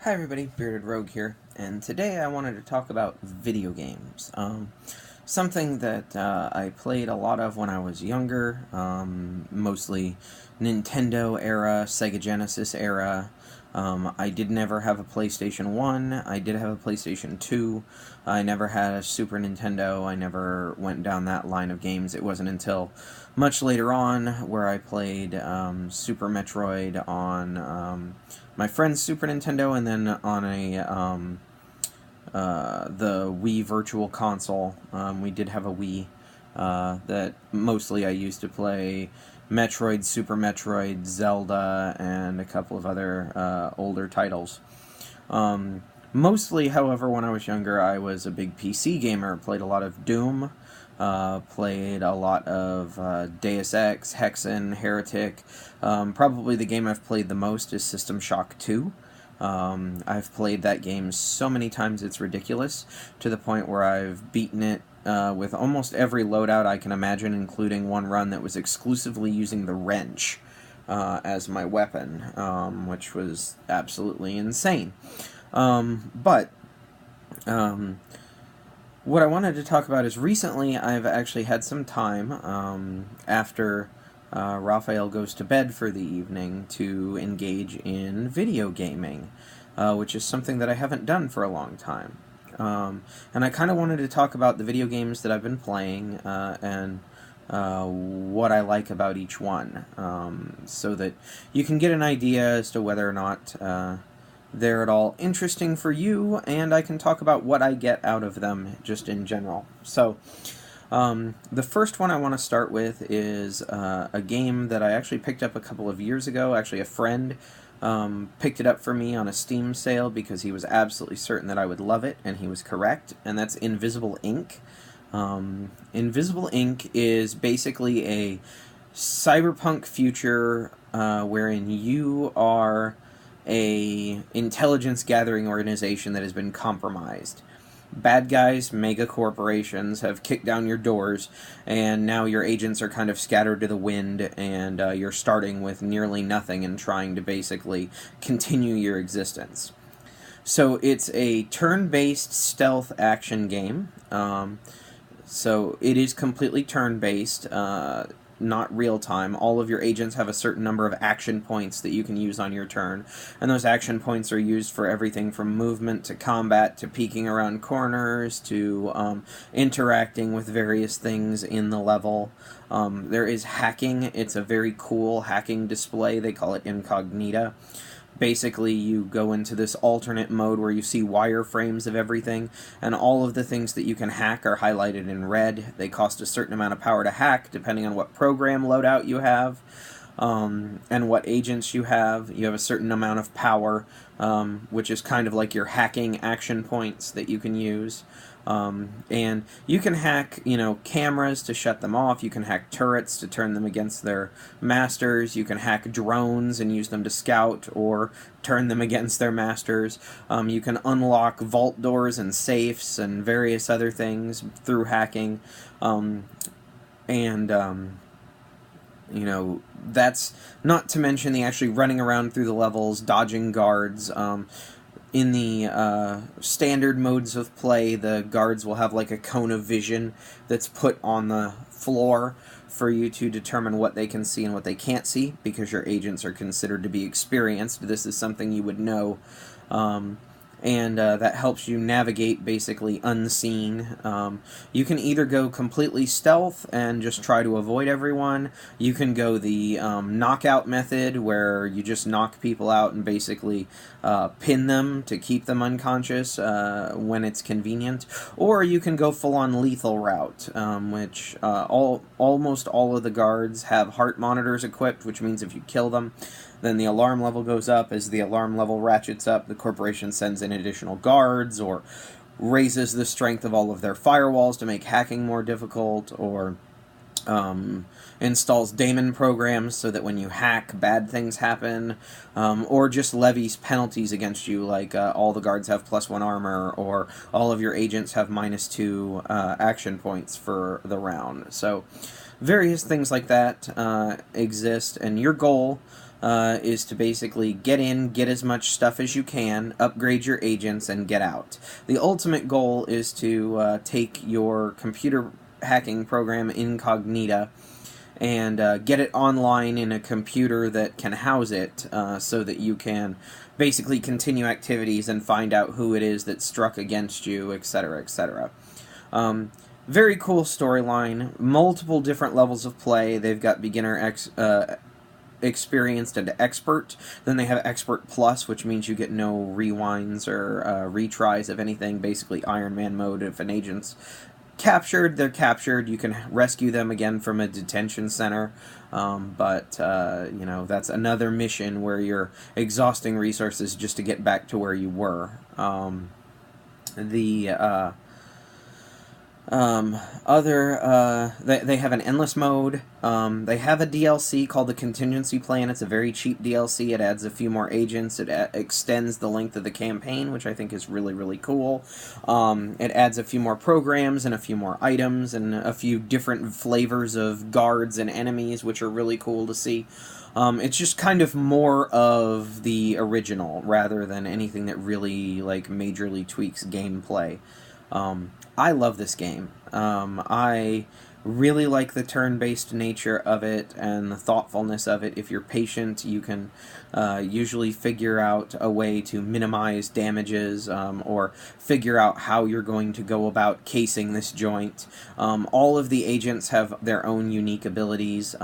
Hi everybody, Bearded Rogue here, and today I wanted to talk about video games. Something that I played a lot of when I was younger, mostly Nintendo era, Sega Genesis era. I did never have a PlayStation 1, I did have a PlayStation 2, I never had a Super Nintendo, I never went down that line of games. It wasn't until much later on where I played Super Metroid on my friend's Super Nintendo, and then on the Wii Virtual Console. We did have a Wii that mostly I used to play Metroid, Super Metroid, Zelda, and a couple of other older titles. Mostly, however, when I was younger, I was a big PC gamer. Played a lot of Doom, played a lot of Deus Ex, Hexen, Heretic. Probably the game I've played the most is System Shock 2. I've played that game so many times it's ridiculous, to the point where I've beaten it with almost every loadout I can imagine, including one run that was exclusively using the wrench as my weapon, which was absolutely insane. But what I wanted to talk about is recently I've actually had some time after Raphael goes to bed for the evening to engage in video gaming, which is something that I haven't done for a long time. And I kind of wanted to talk about the video games that I've been playing and what I like about each one, so that you can get an idea as to whether or not they're at all interesting for you, and I can talk about what I get out of them just in general. So, the first one I want to start with is a game that I actually picked up a couple of years ago. Actually, a friend picked it up for me on a Steam sale because he was absolutely certain that I would love it, and he was correct, and that's Invisible Ink. Invisible Ink is basically a cyberpunk future wherein you are a intelligence gathering organization that has been compromised. Bad guys, mega corporations have kicked down your doors, and now your agents are kind of scattered to the wind, and you're starting with nearly nothing and trying to basically continue your existence. So it's a turn-based stealth action game. So it is completely turn-based, not real-time. All of your agents have a certain number of action points that you can use on your turn, and those action points are used for everything from movement to combat to peeking around corners to interacting with various things in the level. There is hacking. It's a very cool hacking display. They call it Incognita. Basically, you go into this alternate mode where you see wireframes of everything, and all of the things that you can hack are highlighted in red. They cost a certain amount of power to hack, depending on what program loadout you have, and what agents you have. You have a certain amount of power, which is kind of like your hacking action points that you can use. And you can hack, cameras to shut them off. You can hack turrets to turn them against their masters. You can hack drones and use them to scout or turn them against their masters. You can unlock vault doors and safes and various other things through hacking. That's not to mention the actually running around through the levels, dodging guards. In the standard modes of play, the guards will have like a cone of vision that's put on the floor for you to determine what they can see and what they can't see, because your agents are considered to be experienced. This is something you would know. And that helps you navigate basically unseen. You can either go completely stealth and just try to avoid everyone. You can go the knockout method, where you just knock people out and basically pin them to keep them unconscious when it's convenient. Or you can go full-on lethal route, which almost all of the guards have heart monitors equipped, which means if you kill them, then the alarm level goes up. As the alarm level ratchets up, the corporation sends in additional guards, or raises the strength of all of their firewalls to make hacking more difficult, or installs daemon programs so that when you hack, bad things happen, or just levies penalties against you, like all the guards have +1 armor, or all of your agents have -2 action points for the round. So various things like that exist, and your goal is to basically get in, get as much stuff as you can, upgrade your agents, and get out. The ultimate goal is to take your computer hacking program Incognita and get it online in a computer that can house it, so that you can basically continue activities and find out who it is that struck against you, etc., etc. Very cool storyline, multiple different levels of play. They've got beginner, experienced, and expert. Then they have expert plus, which means you get no rewinds or retries of anything. Basically Iron Man mode. If an agent's captured, they're captured. You can rescue them again from a detention center, but you know, that's another mission where you're exhausting resources just to get back to where you were. They have an endless mode. They have a DLC called the Contingency Plan. It's a very cheap DLC. It adds a few more agents. It extends the length of the campaign, which I think is really, really cool. It adds a few more programs and a few more items and a few different flavors of guards and enemies, which are really cool to see. It's just kind of more of the original rather than anything that really, like, majorly tweaks gameplay. I love this game. I really like the turn-based nature of it and the thoughtfulness of it. If you're patient, you can usually figure out a way to minimize damages, or figure out how you're going to go about casing this joint. All of the agents have their own unique abilities.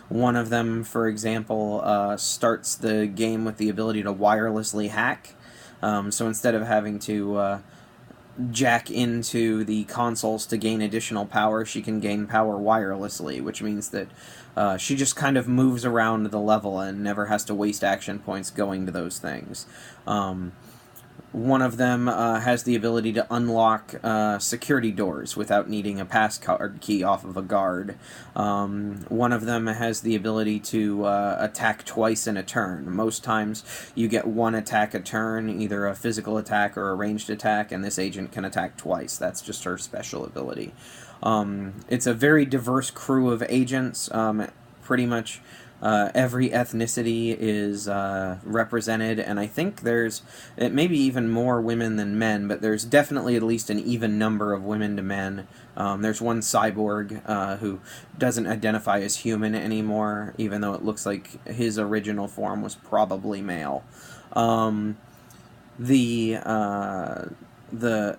One of them, for example, starts the game with the ability to wirelessly hack. So instead of having to jack into the consoles to gain additional power, she can gain power wirelessly, which means that she just kind of moves around the level and never has to waste action points going to those things. One of them has the ability to unlock security doors without needing a passcard key off of a guard. One of them has the ability to attack twice in a turn. Most times you get one attack a turn, either a physical attack or a ranged attack, and this agent can attack twice. That's just her special ability. It's a very diverse crew of agents. Pretty much every ethnicity is represented, and I think it may be even more women than men, but there's definitely at least an even number of women to men. There's one cyborg who doesn't identify as human anymore, even though it looks like his original form was probably male. The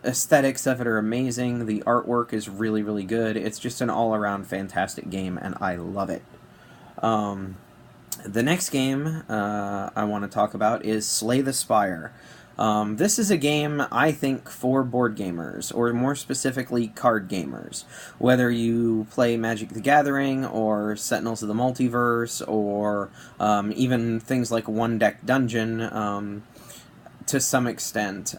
aesthetics of it are amazing. The artwork is really, really good. It's just an all-around fantastic game, and I love it. The next game I want to talk about is Slay the Spire. This is a game, I think, for board gamers, or more specifically, card gamers. Whether you play Magic the Gathering, or Sentinels of the Multiverse, or even things like One Deck Dungeon, to some extent.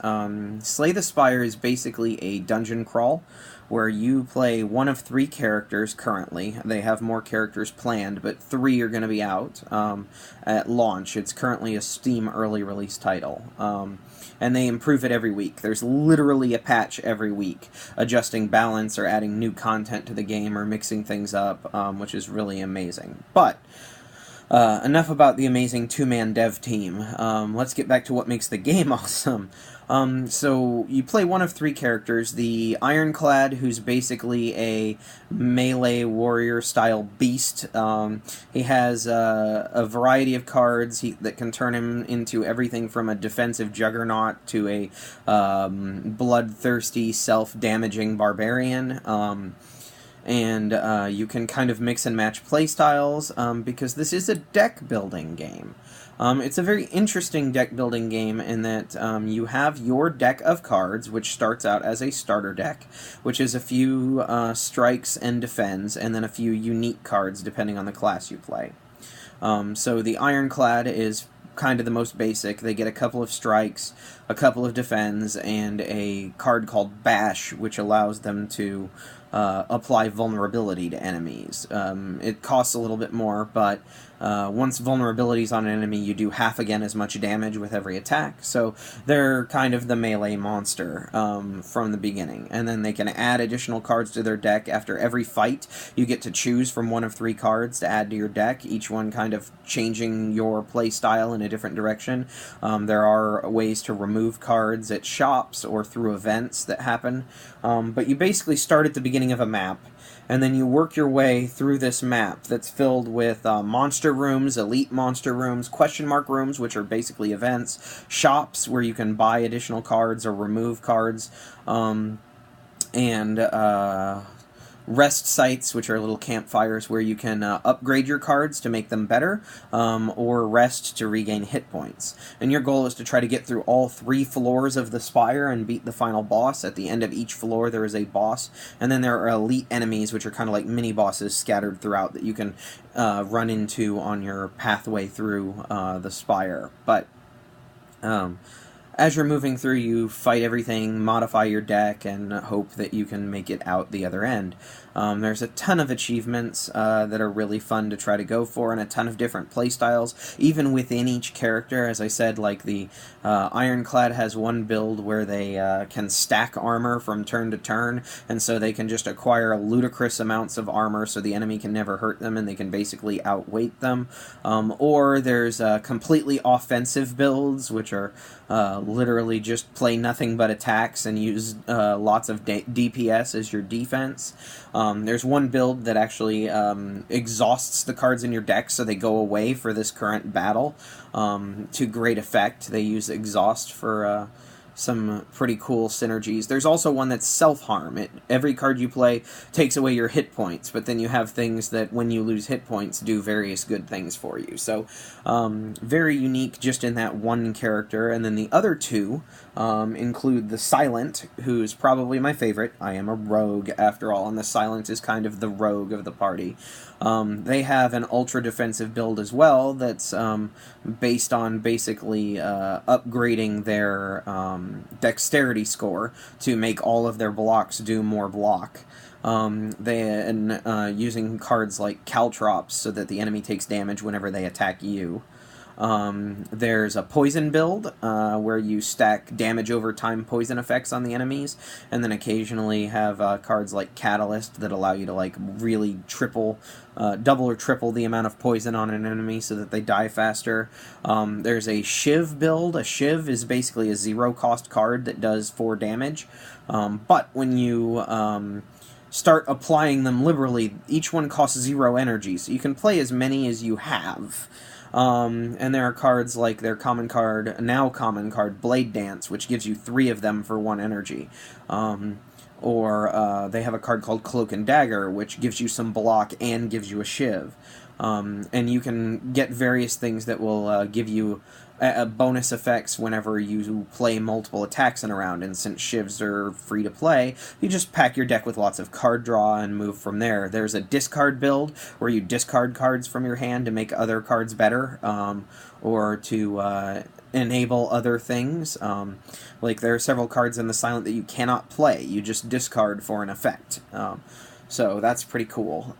Slay the Spire is basically a dungeon crawl, where you play one of 3 characters currently. They have more characters planned, but 3 are going to be out at launch. It's currently a Steam early release title. And they improve it every week. There's literally a patch every week, adjusting balance or adding new content to the game or mixing things up, which is really amazing. But enough about the amazing 2-man dev team. Let's get back to what makes the game awesome. So you play one of 3 characters, the Ironclad, who's basically a melee warrior-style beast. He has a variety of cards that can turn him into everything from a defensive juggernaut to a bloodthirsty, self-damaging barbarian. And you can kind of mix and match playstyles, because this is a deck-building game. It's a very interesting deck-building game in that you have your deck of cards, which starts out as a starter deck, which is a few strikes and defends, and then a few unique cards depending on the class you play. So the Ironclad is kind of the most basic. They get a couple of strikes, a couple of defends, and a card called Bash, which allows them to apply vulnerability to enemies. It costs a little bit more, but once vulnerability's on an enemy, you do half again as much damage with every attack, so they're kind of the melee monster from the beginning. And then they can add additional cards to their deck. After every fight, you get to choose from one of 3 cards to add to your deck, each one kind of changing your play style in a different direction. There are ways to remove cards at shops or through events that happen, but you basically start at the beginning of a map, and then you work your way through this map that's filled with monster rooms, elite monster rooms, question mark rooms, which are basically events, shops where you can buy additional cards or remove cards, and rest sites, which are little campfires where you can upgrade your cards to make them better, or rest to regain hit points. And your goal is to try to get through all 3 floors of the Spire and beat the final boss. At the end of each floor there is a boss, and then there are elite enemies, which are kind of like mini-bosses scattered throughout that you can run into on your pathway through the Spire. But as you're moving through, you fight everything, modify your deck, and hope that you can make it out the other end. There's a ton of achievements that are really fun to try to go for, and a ton of different playstyles, even within each character. As I said, like the Ironclad has one build where they can stack armor from turn to turn, and so they can just acquire ludicrous amounts of armor so the enemy can never hurt them, and they can basically outweight them. Or there's completely offensive builds, which are literally just play nothing but attacks and use lots of DPS as your defense. There's one build that actually exhausts the cards in your deck so they go away for this current battle to great effect. They use exhaust for some pretty cool synergies. There's also one that's self-harm. Every card you play takes away your hit points, but then you have things that, when you lose hit points, do various good things for you. So, very unique just in that one character. And then the other 2 include the Silent, who's probably my favorite. I am a rogue, after all, and the Silent is kind of the rogue of the party. They have an ultra-defensive build as well that's based on basically upgrading their dexterity score to make all of their blocks do more block. Using cards like Caltrops so that the enemy takes damage whenever they attack you. There's a poison build where you stack damage over time poison effects on the enemies, and then occasionally have cards like Catalyst that allow you to like really double or triple the amount of poison on an enemy so that they die faster. There's a Shiv build. A Shiv is basically a 0-cost card that does 4 damage, but when you start applying them liberally, each one costs 0 energy, so you can play as many as you have. And there are cards like their common card, Blade Dance, which gives you 3 of them for 1 energy. Or they have a card called Cloak and Dagger, which gives you some block and gives you a Shiv. And you can get various things that will give you bonus effects whenever you play multiple attacks in a round, and since Shivs are free to play, you just pack your deck with lots of card draw and move from there. There's a discard build where you discard cards from your hand to make other cards better, or to enable other things. Like there are several cards in the Silent that you cannot play, you just discard for an effect. So that's pretty cool.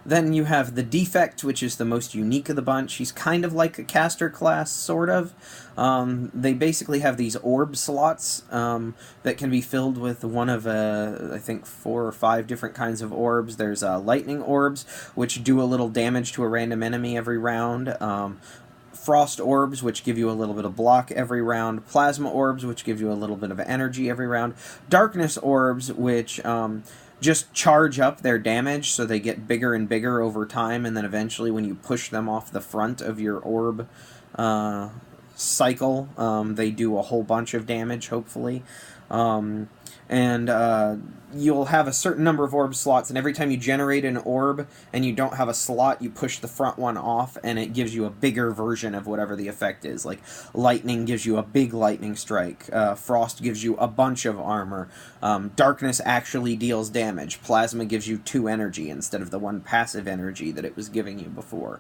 Then you have the Defect, which is the most unique of the bunch. He's kind of like a caster class, sort of. They basically have these orb slots that can be filled with one of, I think, 4 or 5 different kinds of orbs. There's lightning orbs, which do a little damage to a random enemy every round. Frost orbs, which give you a little bit of block every round. Plasma orbs, which give you a little bit of energy every round. Darkness orbs, which just charge up their damage so they get bigger and bigger over time, and then eventually when you push them off the front of your orb cycle, they do a whole bunch of damage, hopefully. You'll have a certain number of orb slots, and every time you generate an orb and you don't have a slot, you push the front one off, and it gives you a bigger version of whatever the effect is. Like, lightning gives you a big lightning strike. Frost gives you a bunch of armor. Darkness actually deals damage. Plasma gives you 2 energy instead of the 1 passive energy that it was giving you before.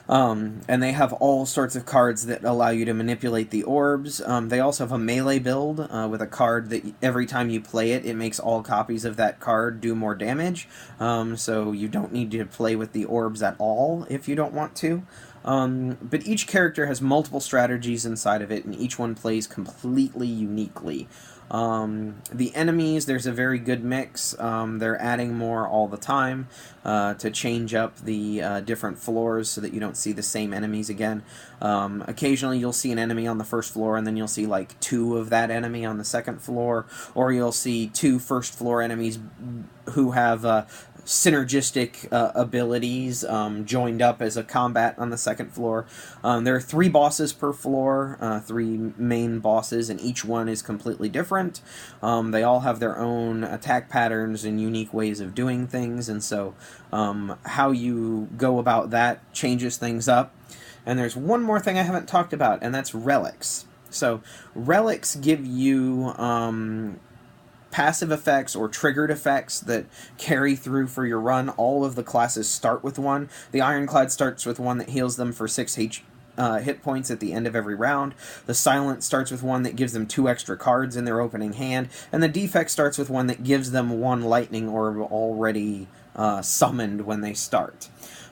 And they have all sorts of cards that allow you to manipulate the orbs. They also have a melee build with a card that every time you play it, it makes all copies of that card do more damage. So you don't need to play with the orbs at all if you don't want to. But each character has multiple strategies inside of it, and each one plays completely uniquely. The enemies, there's a very good mix. They're adding more all the time to change up the different floors so that you don't see the same enemies again. Occasionally you'll see an enemy on the first floor, and then you'll see like 2 of that enemy on the second floor, or you'll see 2 first floor enemies who have synergistic abilities joined up as a combat on the second floor. There are 3 bosses per floor, 3 main bosses, and each one is completely different. They all have their own attack patterns and unique ways of doing things, and so how you go about that changes things up. And there's one more thing I haven't talked about, and that's relics. So relics give you passive effects or triggered effects that carry through for your run. All of the classes start with one. The Ironclad starts with one that heals them for 6 hit points at the end of every round. The Silent starts with one that gives them 2 extra cards in their opening hand. And the Defect starts with one that gives them 1 lightning orb already summoned when they start.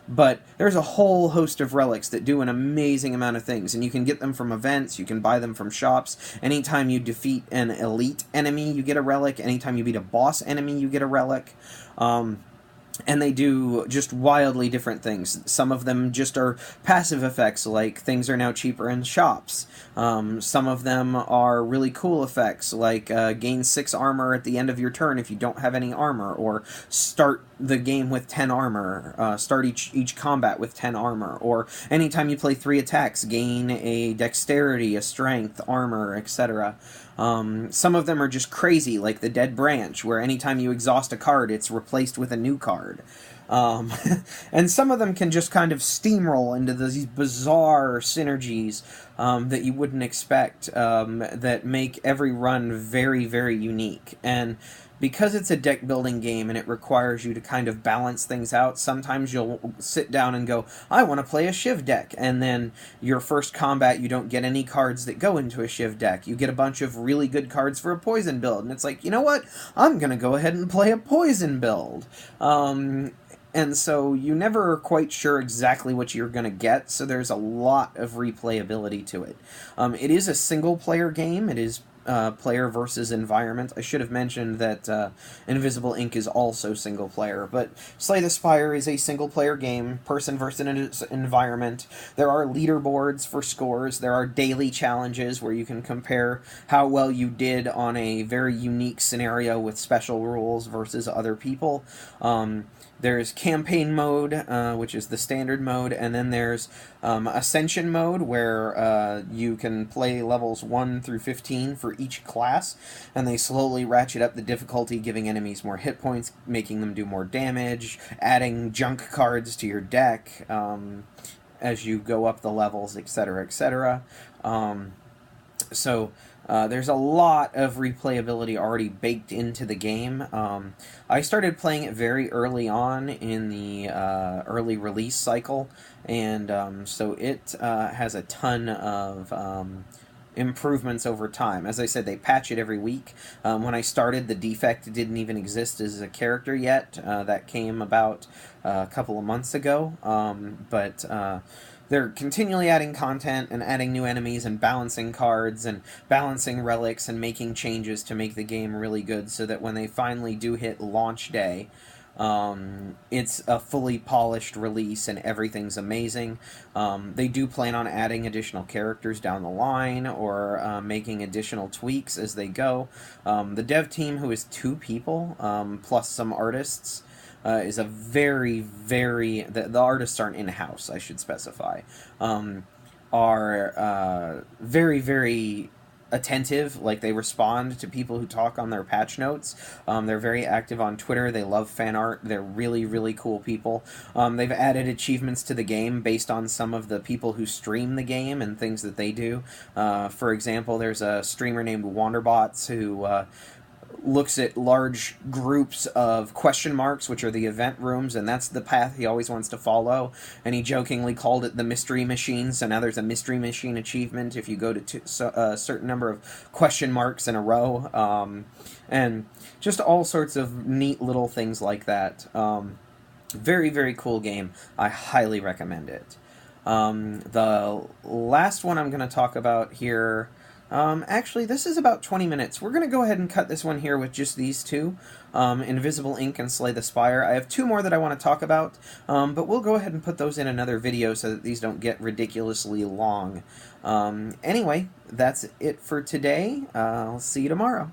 But there's a whole host of relics that do an amazing amount of things, and you can get them from events, you can buy them from shops. Anytime you defeat an elite enemy, you get a relic. Anytime you beat a boss enemy, you get a relic. And they do just wildly different things. Some of them just are passive effects, like things are now cheaper in shops. Some of them are really cool effects, like gain 6 armor at the end of your turn if you don't have any armor, or start the game with 10 armor, start each combat with 10 armor, or anytime you play 3 attacks, gain a dexterity, a strength, armor, etc. Some of them are just crazy, like the Dead Branch, where anytime you exhaust a card, it's replaced with a new card. And some of them can just kind of steamroll into these bizarre synergies that you wouldn't expect, that make every run very, very unique. And because it's a deck building game and it requires you to kind of balance things out, sometimes you'll sit down and go, I want to play a Shiv deck, and then your first combat you don't get any cards that go into a Shiv deck. You get a bunch of really good cards for a poison build, and it's like, you know what? I'm going to go ahead and play a poison build. And so you never are quite sure exactly what you're going to get, so there's a lot of replayability to it. It is a single-player game. It is player versus environment. I should have mentioned that Invisible Ink is also single player, but Slay the Spire is a single player game, person versus environment. There are leaderboards for scores. There are daily challenges where you can compare how well you did on a very unique scenario with special rules versus other people. There's campaign mode, which is the standard mode, and then there's ascension mode, where you can play levels 1 through 15 for each class, and they slowly ratchet up the difficulty, giving enemies more hit points, making them do more damage, adding junk cards to your deck as you go up the levels, etc., etc. There's a lot of replayability already baked into the game. I started playing it very early on in the early release cycle, and so it has a ton of improvements over time. As I said, they patch it every week. When I started, the Defect didn't even exist as a character yet. That came about a couple of months ago, but they're continually adding content and adding new enemies and balancing cards and balancing relics and making changes to make the game really good, so that when they finally do hit launch day, it's a fully polished release and everything's amazing. They do plan on adding additional characters down the line, or making additional tweaks as they go. The dev team, who is 2 people, plus some artists, is a very, very... The artists aren't in-house, I should specify. Are very, very attentive. Like, they respond to people who talk on their patch notes. They're very active on Twitter. They love fan art. They're really, really cool people. They've added achievements to the game based on some of the people who stream the game and things that they do. For example, there's a streamer named Wanderbots who looks at large groups of question marks, which are the event rooms, and that's the path he always wants to follow. And he jokingly called it the mystery machine, so now there's a mystery machine achievement if you go to a certain number of question marks in a row. And just all sorts of neat little things like that. Very, very cool game. I highly recommend it. The last one I'm going to talk about here, actually, this is about 20 minutes. We're going to go ahead and cut this one here with just these two, Invisible Ink and Slay the Spire. I have two more that I want to talk about, but we'll go ahead and put those in another video so that these don't get ridiculously long. Anyway, that's it for today. I'll see you tomorrow.